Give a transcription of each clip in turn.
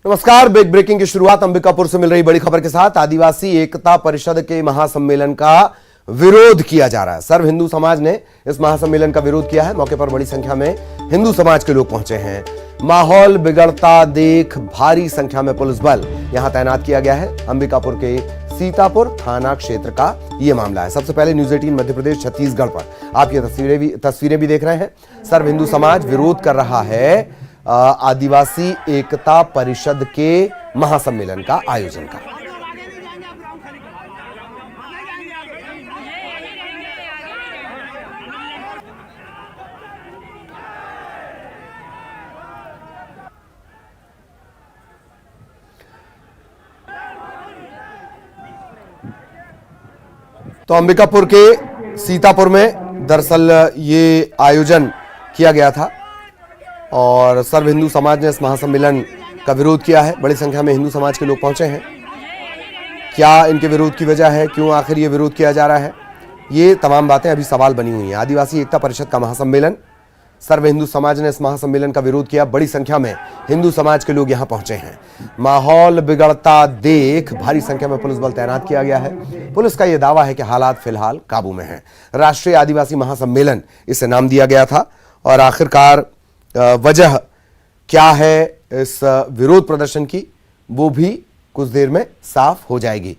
नमस्कार। Big breaking की शुरुआत अंबिकापुर से मिल रही बड़ी खबर के साथ। आदिवासी एकता परिषद के महासम्मेलन का विरोध किया जा रहा है। सर्व हिंदू समाज ने इस महासम्मेलन का विरोध किया है। मौके पर बड़ी संख्या में हिंदू समाज के लोग पहुंचे हैं। माहौल बिगड़ता देख भारी संख्या में पुलिस बल यहां तैनात किया गया है। अंबिकापुर के सीतापुर थाना क्षेत्र का यह मामला है। सबसे पहले न्यूज 18 मध्य प्रदेश छत्तीसगढ़ पर आप ये तस्वीरें भी देख रहे हैं। सर्व हिंदू समाज विरोध कर रहा है आदिवासी एकता परिषद के महासम्मेलन का आयोजन का। तो अंबिकापुर के सीतापुर में दरअसल ये आयोजन किया गया था और सर्व हिंदू समाज ने इस महासम्मेलन का विरोध किया है। बड़ी संख्या में हिंदू समाज के लोग पहुंचे हैं। क्या इनके विरोध की वजह है, क्यों आखिर ये विरोध किया जा रहा है, ये तमाम बातें अभी सवाल बनी हुई हैं। आदिवासी एकता परिषद का महासम्मेलन, सर्व हिंदू समाज ने इस महासम्मेलन का विरोध किया। बड़ी संख्या में हिंदू समाज के लोग यहां पहुंचे हैं। माहौल बिगड़ता देख भारी संख्या में पुलिस बल तैनात किया गया है। पुलिस का यह दावा है कि हालात फिलहाल काबू में हैं। राष्ट्रीय आदिवासी महासम्मेलन इसे नाम दिया गया था और आखिरकार वजह क्या है इस विरोध प्रदर्शन की, वो भी कुछ देर में साफ हो जाएगी।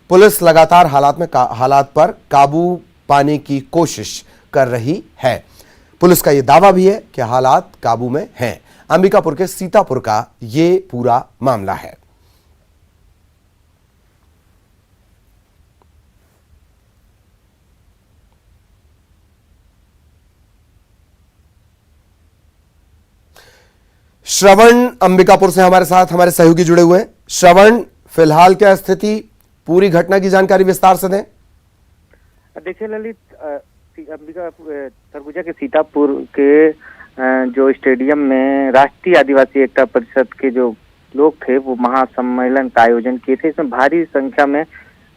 पुलिस लगातार हालात पर काबू पाने की कोशिश कर रही है। पुलिस का यह दावा भी है कि हालात काबू में हैं। अंबिकापुर के सीतापुर का ये पूरा मामला है। श्रवण अंबिकापुर से हमारे साथ हमारे सहयोगी जुड़े हुए हैं। श्रवण, फिलहाल क्या स्थिति, पूरी घटना की जानकारी विस्तार से दें। देखिए ललित, अंबिका सरगुजा के सीतापुर के जो स्टेडियम में राष्ट्रीय आदिवासी एकता परिषद के जो लोग थे वो महासम्मेलन का आयोजन किए थे। इसमें भारी संख्या में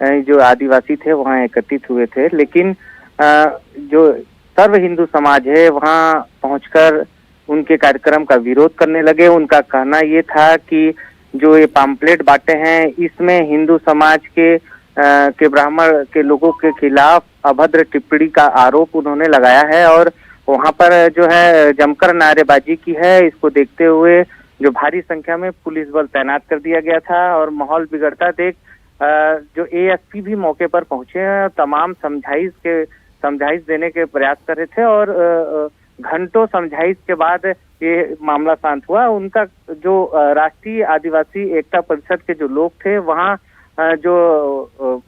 जो आदिवासी थे वहां एकत्रित हुए थे, लेकिन जो सर्व हिंदू समाज है वहां पहुंचकर उनके कार्यक्रम का विरोध करने लगे। उनका कहना ये था कि जो ये पैम्फलेट बांटे हैं इसमें हिंदू समाज के ब्राह्मण के लोगों के खिलाफ अभद्र टिप्पणी का आरोप उन्होंने लगाया है और वहां पर जो है जमकर नारेबाजी की है। इसको देखते हुए जो भारी संख्या में पुलिस बल तैनात कर दिया गया था और माहौल बिगड़ता देख जो एएसपी भी मौके पर पहुंचे हैं, तमाम समझाइश देने के प्रयास कर रहे थे और घंटों समझाइश के बाद ये मामला शांत हुआ। उनका जो राष्ट्रीय आदिवासी एकता परिषद के जो लोग थे वहाँ जो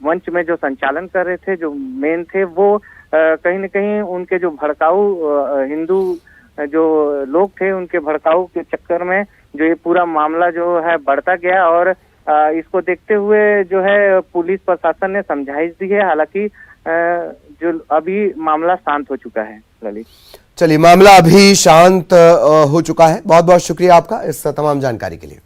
मंच में जो संचालन कर रहे थे, जो मेन थे, वो कहीं न कहीं उनके जो भड़काऊ हिंदू जो लोग थे उनके भड़काऊ के चक्कर में जो ये पूरा मामला जो है बढ़ता गया और इसको देखते हुए जो है पुलिस प्रशासन ने समझाइश दी है। हालांकि जो अभी मामला शांत हो चुका है। ललित, चलिए, मामला अभी शांत हो चुका है। बहुत बहुत शुक्रिया आपका इस तमाम जानकारी के लिए।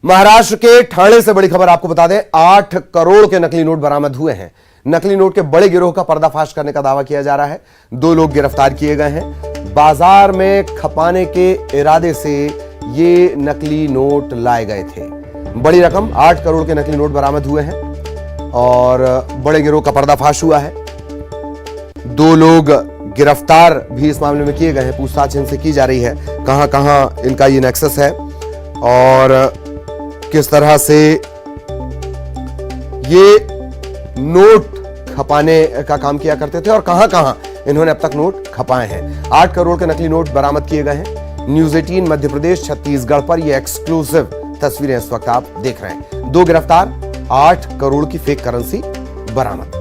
महाराष्ट्र के ठाणे से बड़ी खबर आपको बता दें। 8 करोड़ के नकली नोट बरामद हुए हैं। नकली नोट के बड़े गिरोह का पर्दाफाश करने का दावा किया जा रहा है। 2 लोग गिरफ्तार किए गए हैं। बाजार में खपाने के इरादे से ये नकली नोट लाए गए थे। बड़ी रकम 8 करोड़ के नकली नोट बरामद हुए हैं और बड़े गिरोह का पर्दाफाश हुआ है। 2 लोग गिरफ्तार भी इस मामले में किए गए हैं। पूछताछ इनसे की जा रही है, कहां कहां इनका ये नेक्सस है और किस तरह से ये नोट खपाने का काम किया करते थे और कहां कहां इन्होंने अब तक नोट खपाए हैं। 8 करोड़ के नकली नोट बरामद किए गए हैं। न्यूज 18 मध्य प्रदेश छत्तीसगढ़ पर ये एक्सक्लूसिव तस्वीरें इस वक्त आप देख रहे हैं। 2 गिरफ्तार, 8 करोड़ की फेक करेंसी बरामद।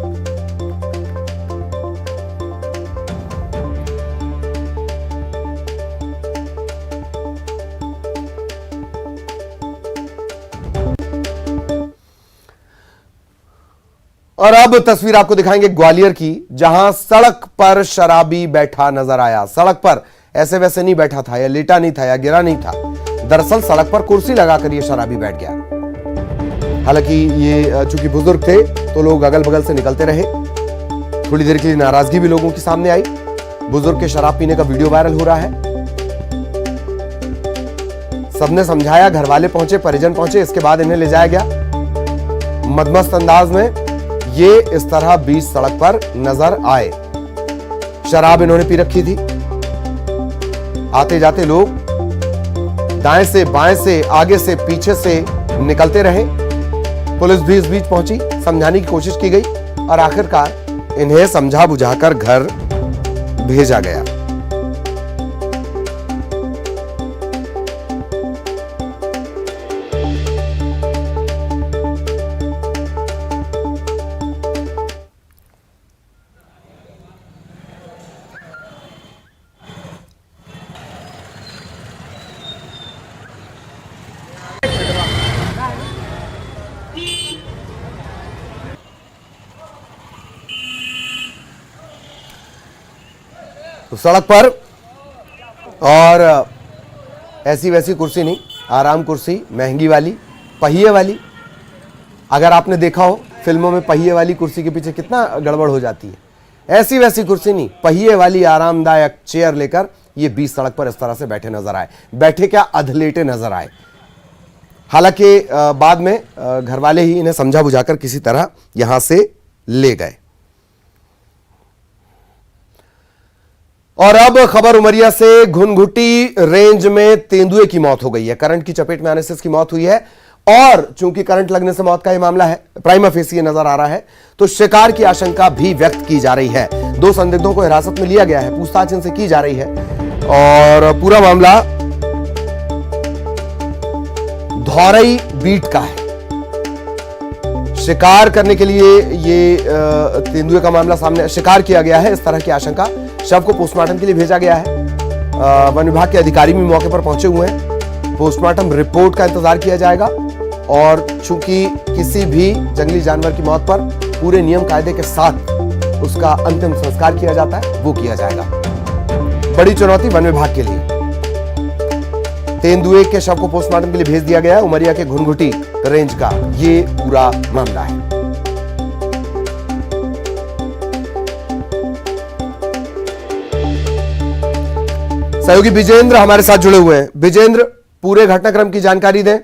और अब तस्वीर आपको दिखाएंगे ग्वालियर की, जहां सड़क पर शराबी बैठा नजर आया। सड़क पर ऐसे वैसे नहीं बैठा था, या लेटा नहीं था, या गिरा नहीं था। दरअसल सड़क पर कुर्सी लगाकर ये शराबी बैठ गया। हालांकि ये चूंकि बुजुर्ग थे तो लोग अगल बगल से निकलते रहे। थोड़ी देर के लिए नाराजगी भी लोगों के सामने आई। बुजुर्ग के शराब पीने का वीडियो वायरल हो रहा है। सबने समझाया, घर वाले पहुंचे, परिजन पहुंचे, इसके बाद इन्हें ले जाया गया। मदमस्त अंदाज में ये इस तरह बीच सड़क पर नजर आए। शराब इन्होंने पी रखी थी। आते जाते लोग दाएं से बाएं से, आगे से पीछे से निकलते रहे। पुलिस भी इस बीच पहुंची, समझाने की कोशिश की गई और आखिरकार इन्हें समझा बुझाकर घर भेजा गया। तो सड़क पर और ऐसी वैसी कुर्सी नहीं, आराम कुर्सी, महंगी वाली, पहिए वाली। अगर आपने देखा हो फिल्मों में पहिए वाली कुर्सी के पीछे कितना गड़बड़ हो जाती है, ऐसी वैसी कुर्सी नहीं, पहिए वाली आरामदायक चेयर लेकर ये बीच सड़क पर इस तरह से बैठे नजर आए। बैठे क्या, अधलेटे नजर आए। हालांकि बाद में घर वाले ही इन्हें समझा बुझाकर किसी तरह यहां से ले गए। और अब खबर उमरिया से, घुनघुटी रेंज में तेंदुए की मौत हो गई है। करंट की चपेट में आने से इसकी मौत हुई है और चूंकि करंट लगने से मौत का यह मामला है, प्राइमा फेसी ये नजर आ रहा है, तो शिकार की आशंका भी व्यक्त की जा रही है। 2 संदिग्धों को हिरासत में लिया गया है, पूछताछ इनसे की जा रही है और पूरा मामला धौरई बीट का है। शिकार करने के लिए ये तेंदुए का मामला सामने, शिकार किया गया है, इस तरह की आशंका। शव को पोस्टमार्टम के लिए भेजा गया है। वन विभाग के अधिकारी भी मौके पर पहुंचे हुए हैं। पोस्टमार्टम रिपोर्ट का इंतजार किया जाएगा और चूंकि किसी भी जंगली जानवर की मौत पर पूरे नियम कायदे के साथ उसका अंतिम संस्कार किया जाता है, वो किया जाएगा। बड़ी चुनौती वन विभाग के लिए। तेंदुए के शव को पोस्टमार्टम के लिए भेज दिया गया है। उमरिया के घुनघुटी रेंज का ये पूरा मामला है। सहयोगी विजेंद्र हमारे साथ जुड़े हुए हैं। विजेंद्र, पूरे घटनाक्रम की जानकारी दें।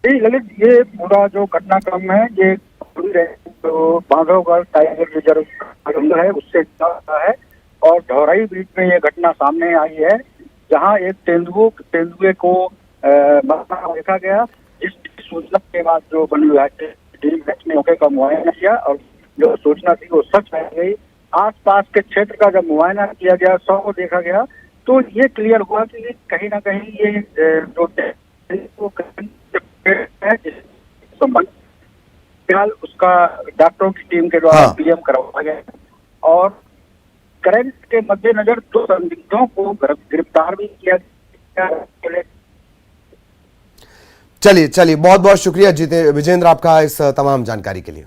ललित, ये पूरा जो घटनाक्रम है ये तो बांधवगढ़ टाइगर रिजर्व है उससे जुड़ा है और धौरई बीच में ये घटना सामने आई है, जहां एक तेंदुए को मरता देखा गया। इस सूचना के बाद जो वन विभाग की टीम ने मौके का मुआयना किया और जो सूचना थी वो सच पाई गई। आसपास के क्षेत्र का जब मुआयना किया गया, शव को देखा गया, तो ये क्लियर हुआ कि कहीं ना कहीं ये जो है फिलहाल उसका डॉक्टरों की टीम के द्वारा पीएम करवाया गया और करंट के मद्देनजर 2 संदिग्धों को गिरफ्तार भी किया गया। चलिए बहुत बहुत शुक्रिया विजेंद्र आपका इस तमाम जानकारी के लिए।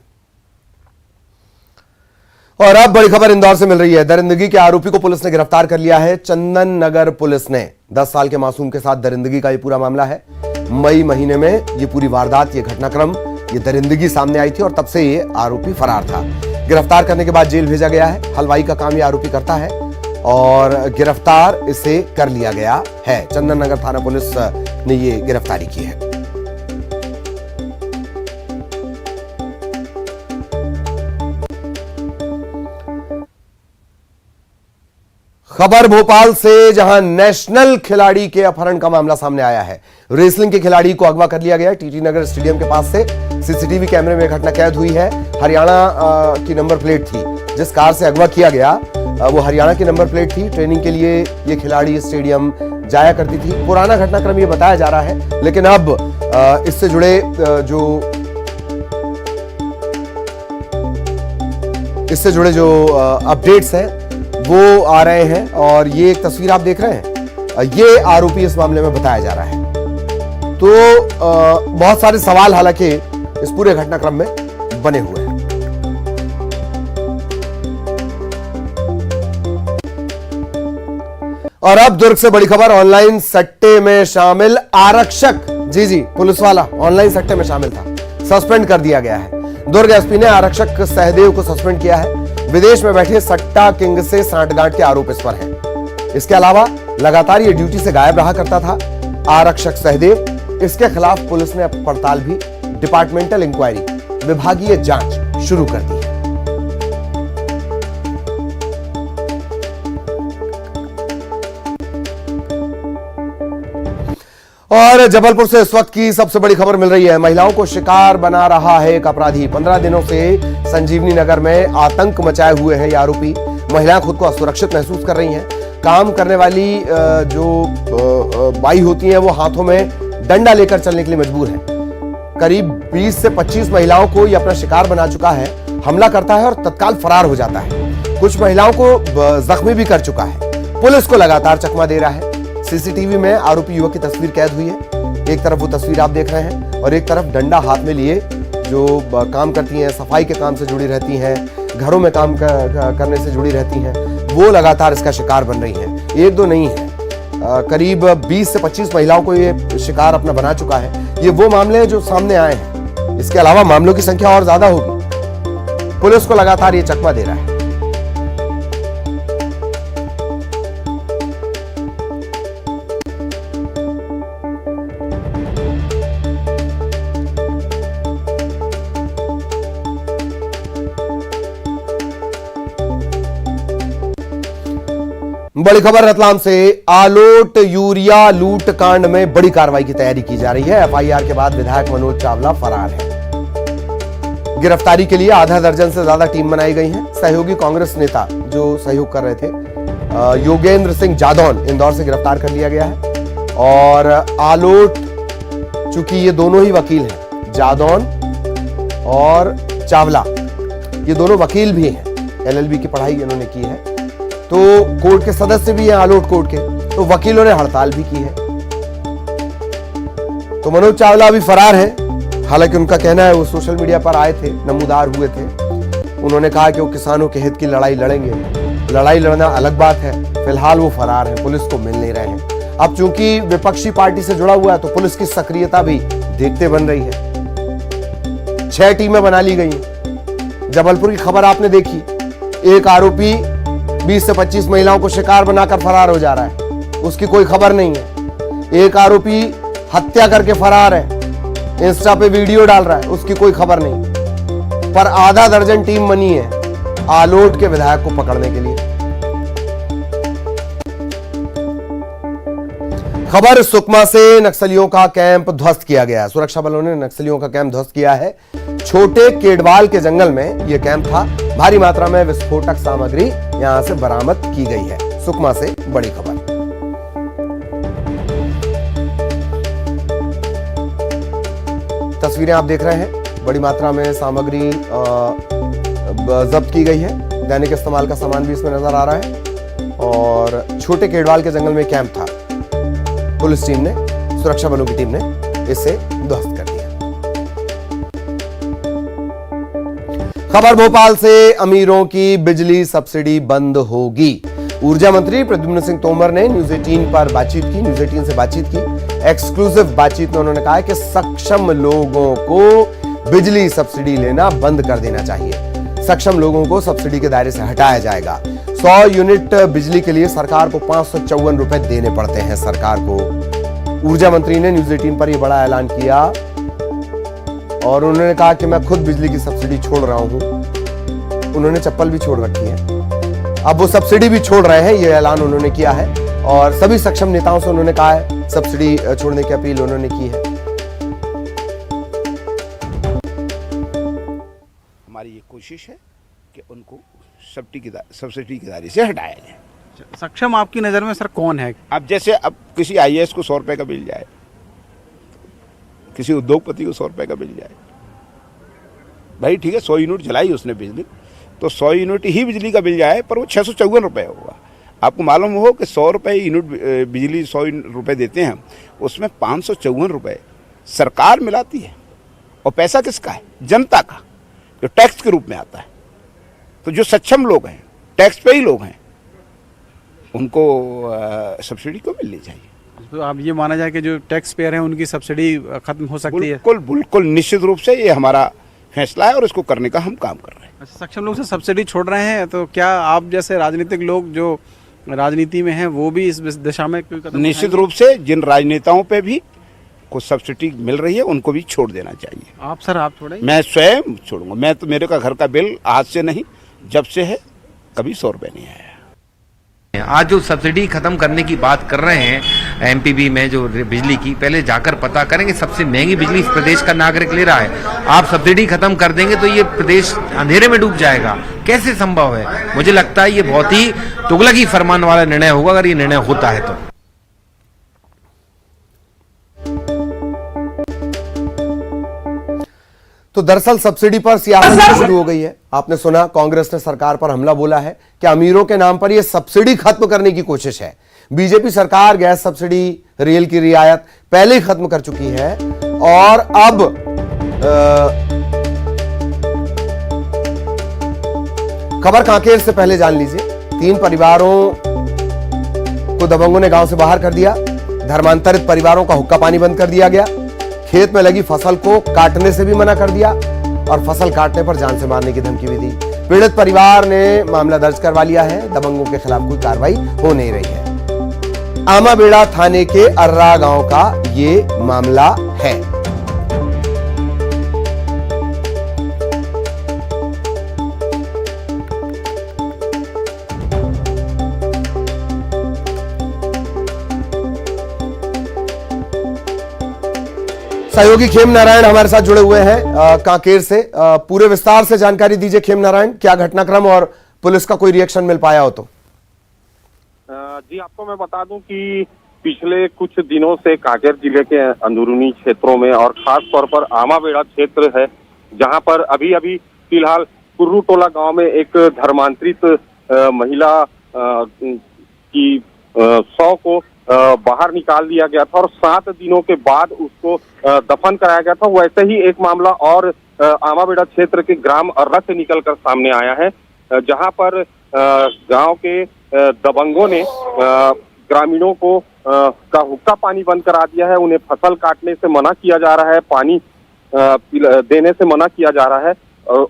और अब बड़ी खबर इंदौर से मिल रही है। दरिंदगी के आरोपी को पुलिस ने गिरफ्तार कर लिया है। चंदन नगर पुलिस ने 10 साल के मासूम के साथ दरिंदगी का ये पूरा मामला है। मई महीने में ये पूरी वारदात, ये घटनाक्रम, ये दरिंदगी सामने आई थी और तब से ये आरोपी फरार था। गिरफ्तार करने के बाद जेल भेजा गया है। हलवाई का काम ये आरोपी करता है और गिरफ्तार इसे कर लिया गया है। चंदन नगर थाना पुलिस ने ये गिरफ्तारी की है। खबर भोपाल से, जहां नेशनल खिलाड़ी के अपहरण का मामला सामने आया है। रेसलिंग के खिलाड़ी को अगवा कर लिया गया टीटी नगर स्टेडियम के पास से। सीसीटीवी कैमरे में घटना कैद हुई है। हरियाणा की नंबर प्लेट थी जिस कार से अगवा किया गया, वो हरियाणा की नंबर प्लेट थी। ट्रेनिंग के लिए ये खिलाड़ी स्टेडियम जाया करती थी। पुराना घटनाक्रम ये बताया जा रहा है, लेकिन अब इससे जुड़े जो अपडेट्स हैं वो आ रहे हैं और ये एक तस्वीर आप देख रहे हैं, ये आरोपी इस मामले में बताया जा रहा है। तो बहुत सारे सवाल हालांकि इस पूरे घटनाक्रम में बने हुए हैं। और अब दुर्ग से बड़ी खबर, ऑनलाइन सट्टे में शामिल आरक्षक, जी पुलिस वाला ऑनलाइन सट्टे में शामिल था, सस्पेंड कर दिया गया है। दुर्ग एसपी ने आरक्षक सहदेव को सस्पेंड किया है। विदेश में बैठे सट्टा किंग से सांठगांठ के आरोप इस पर हैं। इसके अलावा लगातार ये ड्यूटी से गायब रहा करता था। आरक्षक सहदेव, इसके खिलाफ पुलिस ने पड़ताल भी डिपार्टमेंटल इंक्वायरी विभागीय जांच शुरू कर दी है। और जबलपुर से इस वक्त की सबसे बड़ी खबर मिल रही है। महिलाओं को शिकार बना रहा है एक अपराधी। 15 दिनों से संजीवनी नगर में आतंक मचाए हुए है ये आरोपी। महिलाएं खुद को असुरक्षित महसूस कर रही हैं। काम करने वाली जो बाई होती हैं वो हाथों में डंडा लेकर चलने के लिए मजबूर है। करीब 20 से 25 महिलाओं को ये अपना शिकार बना चुका है। हमला करता है और तत्काल फरार हो जाता है। कुछ महिलाओं को जख्मी भी कर चुका है। पुलिस को लगातार चकमा दे रहा है। सीसीटीवी में आरोपी युवक की तस्वीर कैद हुई है। एक तरफ वो तस्वीर आप देख रहे हैं और एक तरफ डंडा हाथ में लिए जो काम करती हैं, सफाई के काम से जुड़ी रहती हैं, घरों में काम करने से जुड़ी रहती हैं, वो लगातार इसका शिकार बन रही हैं। एक दो नहीं है, करीब 20 से 25 महिलाओं को ये शिकार अपना बना चुका है। ये वो मामले हैं जो सामने आए हैं। इसके अलावा मामलों की संख्या और ज्यादा होगी। पुलिस को लगातार ये चकमा दे रहा है। बड़ी खबर रतलाम से। आलोट यूरिया लूट कांड में बड़ी कार्रवाई की तैयारी की जा रही है। एफआईआर के बाद विधायक मनोज चावला फरार है। गिरफ्तारी के लिए आधा दर्जन से ज्यादा टीम बनाई गई है। सहयोगी कांग्रेस नेता जो सहयोग कर रहे थे योगेंद्र सिंह जादौन इंदौर से गिरफ्तार कर लिया गया है। और आलोट, चूंकि ये दोनों ही वकील हैं, जादौन और चावला, ये दोनों वकील भी हैं। एलएलबी की पढ़ाई इन्होंने की है, तो कोर्ट के सदस्य भी हैं आलोट कोर्ट के, तो वकीलों ने हड़ताल भी की है। तो मनोज चावला अभी फरार है। हालांकि उनका कहना है वो सोशल मीडिया पर आए थे, नमूदार हुए थे। उन्होंने कहा कि वो किसानों के हित की लड़ाई लड़ेंगे। लड़ाई लड़ना अलग बात है। फिलहाल वो फरार है, पुलिस को मिल नहीं रहे हैं। अब चूंकि विपक्षी पार्टी से जुड़ा हुआ है तो पुलिस की सक्रियता भी देखते बन रही है। 6 टीमें बना ली गई हैं। जबलपुर की खबर आपने देखी। एक आरोपी 20 से 25 महिलाओं को शिकार बनाकर फरार हो जा रहा है, उसकी कोई खबर नहीं है। एक आरोपी हत्या करके फरार है, इंस्टा पे वीडियो डाल रहा है, उसकी कोई खबर नहीं। पर आधा दर्जन टीम बनी है आलोट के विधायक को पकड़ने के लिए। खबर सुकमा से। नक्सलियों का कैंप ध्वस्त किया गया। सुरक्षा बलों ने नक्सलियों का कैंप ध्वस्त किया है। छोटे केडवाल के जंगल में यह कैंप था। भारी मात्रा में विस्फोटक सामग्री यहां से बरामद की गई है। सुकमा से बड़ी खबर। तस्वीरें आप देख रहे हैं। बड़ी मात्रा में सामग्री जब्त की गई है। दैनिक इस्तेमाल का सामान भी इसमें नजर आ रहा है। और छोटे केडवाल के जंगल में कैंप था। पुलिस टीम ने, सुरक्षा बलों की टीम ने इसे ध्वस्त कर दिया। खबर भोपाल से। अमीरों की बिजली सब्सिडी बंद होगी। ऊर्जा मंत्री प्रद्युम्न सिंह तोमर ने न्यूज 18 पर बातचीत की। न्यूज 18 से बातचीत की, एक्सक्लूसिव बातचीत में उन्होंने कहा कि सक्षम लोगों को बिजली सब्सिडी लेना बंद कर देना चाहिए। सक्षम लोगों को सब्सिडी के दायरे से हटाया जाएगा। 100 यूनिट बिजली के लिए सरकार को 554 रुपए देने पड़ते हैं सरकार को। ऊर्जा मंत्री ने न्यूज 18 पर यह बड़ा ऐलान किया और उन्होंने कहा कि मैं खुद बिजली की सब्सिडी छोड़ रहा हूं। उन्होंने चप्पल भी छोड़ रखी है, अब वो सब्सिडी भी छोड़ रहे हैं। ये ऐलान उन्होंने किया है और सभी सक्षम नेताओं से उन्होंने कहा है सब्सिडी छोड़ने की अपील उन्होंने की है। हमारी ये कोशिश है कि उनको सब्सिडी के दायरे से हटाया जाए। सक्षम आपकी नज़र में सर कौन है? अब जैसे अब किसी आईएएस को 100 रुपए का बिल जाए, किसी उद्योगपति को 100 रुपए का बिल जाए, भाई ठीक है 100 यूनिट जलाई उसने बिजली, तो 100 यूनिट ही बिजली का बिल जाए, पर वो 654 रुपये होगा। आपको मालूम हो कि 100 रुपये यूनिट बिजली 100 रुपये देते हैं, उसमें 554 रुपये सरकार मिलाती है। और पैसा किसका है? जनता का, जो टैक्स के रूप में आता है। तो जो सक्षम लोग हैं, टैक्स पे ही लोग हैं, उनको सब्सिडी को मिलनी चाहिए। तो आप ये माना जाए कि जो टैक्स पेयर हैं उनकी सब्सिडी खत्म हो सकती है? बिल्कुल बिल्कुल, निश्चित रूप से ये हमारा फैसला है और इसको करने का हम काम कर रहे हैं। अच्छा, सक्षम लोग से सब्सिडी छोड़ रहे हैं, तो क्या आप जैसे राजनीतिक लोग जो राजनीति में है वो भी इस दिशा में कोई कदम निश्चित उठाएंगे? रूप से जिन राजनेताओं पे भी कुछ सब्सिडी मिल रही है उनको भी छोड़ देना चाहिए। आप सर आप छोड़ेंगे? मैं स्वयं छोड़ूंगा। मैं तो, मेरे का घर का बिल आज से नहीं, जब से है कभी 100 रुपये नहीं आया। आज जो सब्सिडी खत्म करने की बात कर रहे हैं एमपीबी में जो बिजली की, पहले जाकर पता करेंगे सबसे महंगी बिजली इस प्रदेश का नागरिक ले रहा है। आप सब्सिडी खत्म कर देंगे तो ये प्रदेश अंधेरे में डूब जाएगा, कैसे संभव है? मुझे लगता है ये बहुत ही तुगलकी फरमान वाला निर्णय होगा अगर ये निर्णय होता है तो। तो दरअसल सब्सिडी पर सियासत शुरू हो गई है। आपने सुना, कांग्रेस ने सरकार पर हमला बोला है कि अमीरों के नाम पर यह सब्सिडी खत्म करने की कोशिश है। बीजेपी सरकार गैस सब्सिडी, रेल की रियायत पहले ही खत्म कर चुकी है और अब खबर कांकेर से पहले जान लीजिए। 3 परिवारों को दबंगों ने गांव से बाहर कर दिया। धर्मांतरित परिवारों का हुक्का पानी बंद कर दिया गया। खेत में लगी फसल को काटने से भी मना कर दिया और फसल काटने पर जान से मारने की धमकी भी दी। पीड़ित परिवार ने मामला दर्ज करवा लिया है। दबंगों के खिलाफ कोई कार्रवाई हो नहीं रही है। आमाबेड़ा थाने के अर्रा गांव का ये मामला है। सहयोगी खेम नारायण हमारे साथ जुड़े हुए हैं कांकेर से। पूरे विस्तार से जानकारी दीजिए खेम नारायण, क्या घटनाक्रम और पुलिस का कोई रिएक्शन मिल पाया हो तो? जी, आपको मैं बता दूं कि पिछले कुछ दिनों से कांकेर जिले के अंदरूनी क्षेत्रों में और खास तौर पर आमाबेड़ा क्षेत्र है, जहां पर अभी अभी फिलहाल कुर्रू टोला गांव में एक धर्मांतरित महिला की 100 को बाहर निकाल दिया गया था और 7 दिनों के बाद उसको दफन कराया गया था। वैसे ही एक मामला और आमाबेड़ा क्षेत्र के ग्राम अर्रा से निकलकर सामने आया है, जहां पर गांव के दबंगों ने ग्रामीणों को का हुक्का पानी बंद करा दिया है। उन्हें फसल काटने से मना किया जा रहा है, पानी देने से मना किया जा रहा है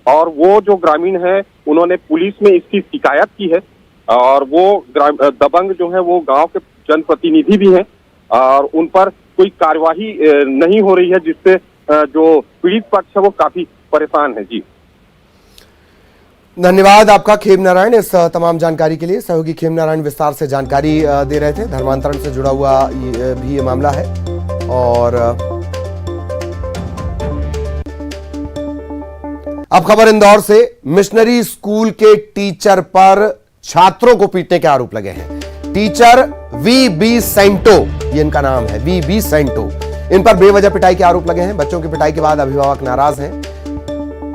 और वो जो ग्रामीण है उन्होंने पुलिस में इसकी शिकायत की है और वो दबंग जो है वो गांव के जनप्रतिनिधि भी हैं और उन पर कोई कार्यवाही नहीं हो रही है, जिससे जो पीड़ित पक्ष है वो काफी परेशान है। जी, धन्यवाद आपका खेम नारायण इस तमाम जानकारी के लिए। सहयोगी खेम नारायण विस्तार से जानकारी दे रहे थे। धर्मांतरण से जुड़ा हुआ भी ये मामला है और अब खबर इंदौर से। मिशनरी स्कूल के टीचर पर छात्रों को पीटने के आरोप लगे हैं। टीचर वी.बी. सेंटो, ये इनका नाम है, वी.बी. सेंटो। इन पर बेवजह पिटाई के आरोप लगे हैं। बच्चों की पिटाई के बाद अभिभावक नाराज हैं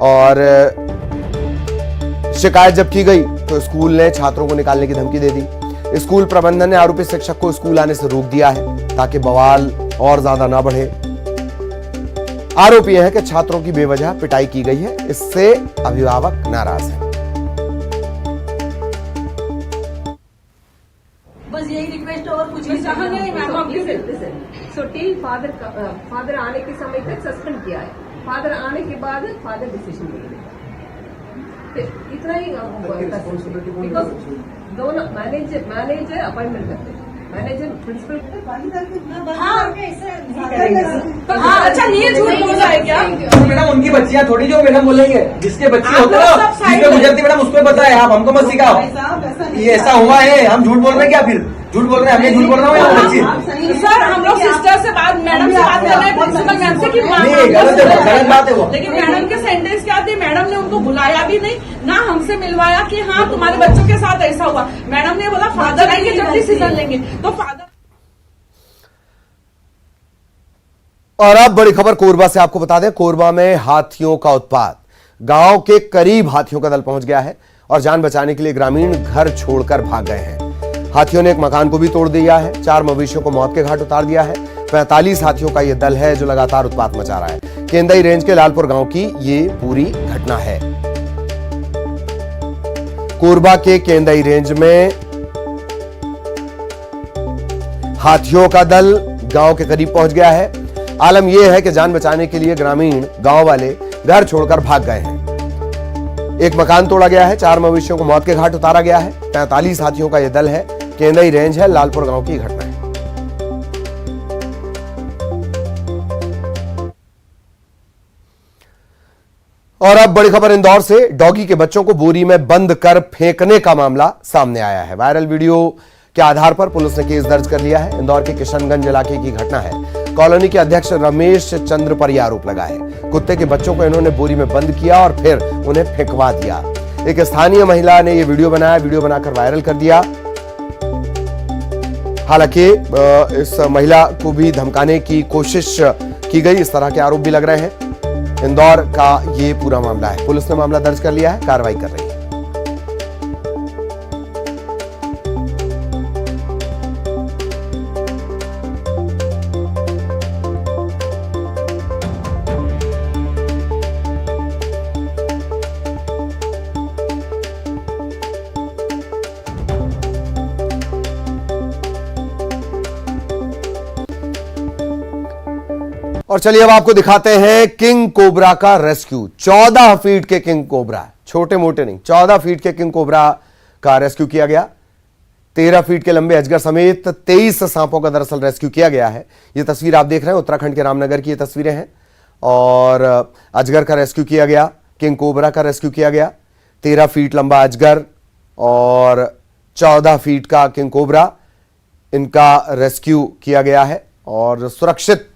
और शिकायत जब की गई तो स्कूल ने छात्रों को निकालने की धमकी दे दी। स्कूल प्रबंधन ने आरोपी शिक्षक को स्कूल आने से रोक दिया है ताकि बवाल और ज्यादा ना बढ़े। आरोप यह है कि छात्रों की बेवजह पिटाई की गई है, इससे अभिभावक नाराज हैं। बस यही रिक्वेस्ट और कुछ नहीं मैम। सो टिल फादर आने के समय तक सस्पेंड किया है। फादर आने के बाद फादर डिसीजन लेंगे, इतना ही बिकॉज दोनों मैनेजर अपॉइंटमेंट करते हैं, मैनेजर प्रिंसिपल। अच्छा, ये झूठ बोल रहा है क्या मैडम? उनकी बच्चियां थोड़ी जो मैडम बोलेंगे, जिसके बच्चे होते हैं जिसमें गुजरती मैडम उसको पता है, आप हमको मत सिखाओ। ये ऐसा हुआ है, हम झूठ बोल रहे हैं क्या? फिर झूठ बोल रहे हैं, हमें झूठ बोल रहा हूँ बच्ची। सर, हम लोग सिस्टर से बात, मैडम से बात कर रहे हैं, प्रिंसिपल मैम से कि गलत बात है वो। लेकिन मैडम के सेंटेंस क्या थे? मैडम ने उनको बुलाया भी नहीं, ना हमसे मिलवाया कि हाँ तुम्हारे बच्चों के साथ ऐसा हुआ। मैडम ने बोला फादर आएंगे जब डिसीजन लेंगे, तो फादर। और अब बड़ी खबर कोरबा से आपको बता दें। कोरबा में हाथियों का उत्पात, गांव के करीब हाथियों का दल पहुंच गया है और जान बचाने के लिए ग्रामीण घर छोड़कर भाग गए हैं। हाथियों ने एक मकान को भी तोड़ दिया है, 4 मवेशियों को मौत के घाट उतार दिया है। 45 हाथियों का यह दल है जो लगातार उत्पात मचा रहा है। केंदई रेंज के लालपुर गांव की ये पूरी घटना है। कोरबा के केंदई रेंज में हाथियों का दल गांव के करीब पहुंच गया है। आलम यह है कि जान बचाने के लिए ग्रामीण गांव वाले घर छोड़कर भाग गए हैं। एक मकान तोड़ा गया है, 4 मवेशियों को मौत के घाट उतारा गया है। 45 हाथियों का यह दल है, केंदई रेंज है, लालपुर गांव की घटना है। और अब बड़ी खबर इंदौर से। डॉगी के बच्चों को बोरी में बंद कर फेंकने का मामला सामने आया है। वायरल वीडियो के आधार पर पुलिस ने केस दर्ज कर लिया है। इंदौर के किशनगंज इलाके की घटना है। कॉलोनी के अध्यक्ष रमेश चंद्र पर यह आरोप लगा है। कुत्ते के बच्चों को इन्होंने बोरी में बंद किया और फिर उन्हें फेंकवा दिया। एक स्थानीय महिला ने यह वीडियो बनाया, वीडियो बनाकर वायरल कर दिया। हालांकि इस महिला को भी धमकाने की कोशिश की गई, इस तरह के आरोप भी लग रहे हैं। इंदौर का ये पूरा मामला है। पुलिस ने मामला दर्ज कर लिया है, कार्रवाई कर रही है। और चलिए अब आपको दिखाते हैं किंग कोबरा का रेस्क्यू। 14 फीट के किंग कोबरा, छोटे मोटे नहीं, 14 फीट के किंग कोबरा का रेस्क्यू किया गया। 13 फीट के लंबे अजगर समेत 23 सांपों का दरअसल रेस्क्यू किया गया है। यह तस्वीर आप देख रहे हैं उत्तराखंड के रामनगर की ये तस्वीरें हैं। और अजगर का रेस्क्यू किया गया, किंग कोबरा का रेस्क्यू किया गया। 13 फीट लंबा अजगर और 14 फीट का किंग कोबरा, इनका रेस्क्यू किया गया है और सुरक्षित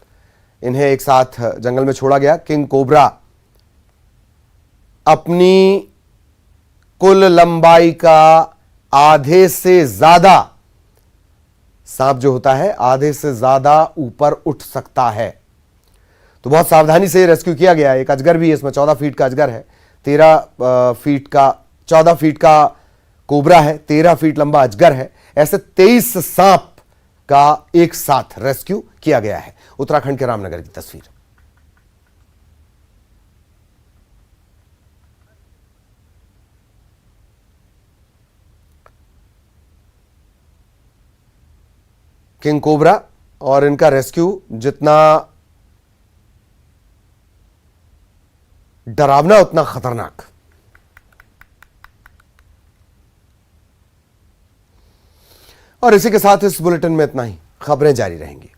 इन्हें एक साथ जंगल में छोड़ा गया। किंग कोबरा अपनी कुल लंबाई का आधे से ज्यादा, सांप जो होता है आधे से ज्यादा ऊपर उठ सकता है, तो बहुत सावधानी से रेस्क्यू किया गया। एक अजगर भी है इसमें, 14 फीट का अजगर है, 14 फीट का कोबरा है, 13 फीट लंबा अजगर है। ऐसे 23 सांप का एक साथ रेस्क्यू किया गया है। उत्तराखंड के रामनगर की तस्वीर। किंग कोबरा और इनका रेस्क्यू जितना डरावना उतना खतरनाक। और इसी के साथ इस बुलेटिन में इतना ही। खबरें जारी रहेंगी।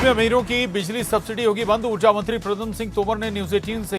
अमीरों की बिजली सब्सिडी होगी बंद। ऊर्जा मंत्री प्रद्युम्न सिंह तोमर ने न्यूज 18 से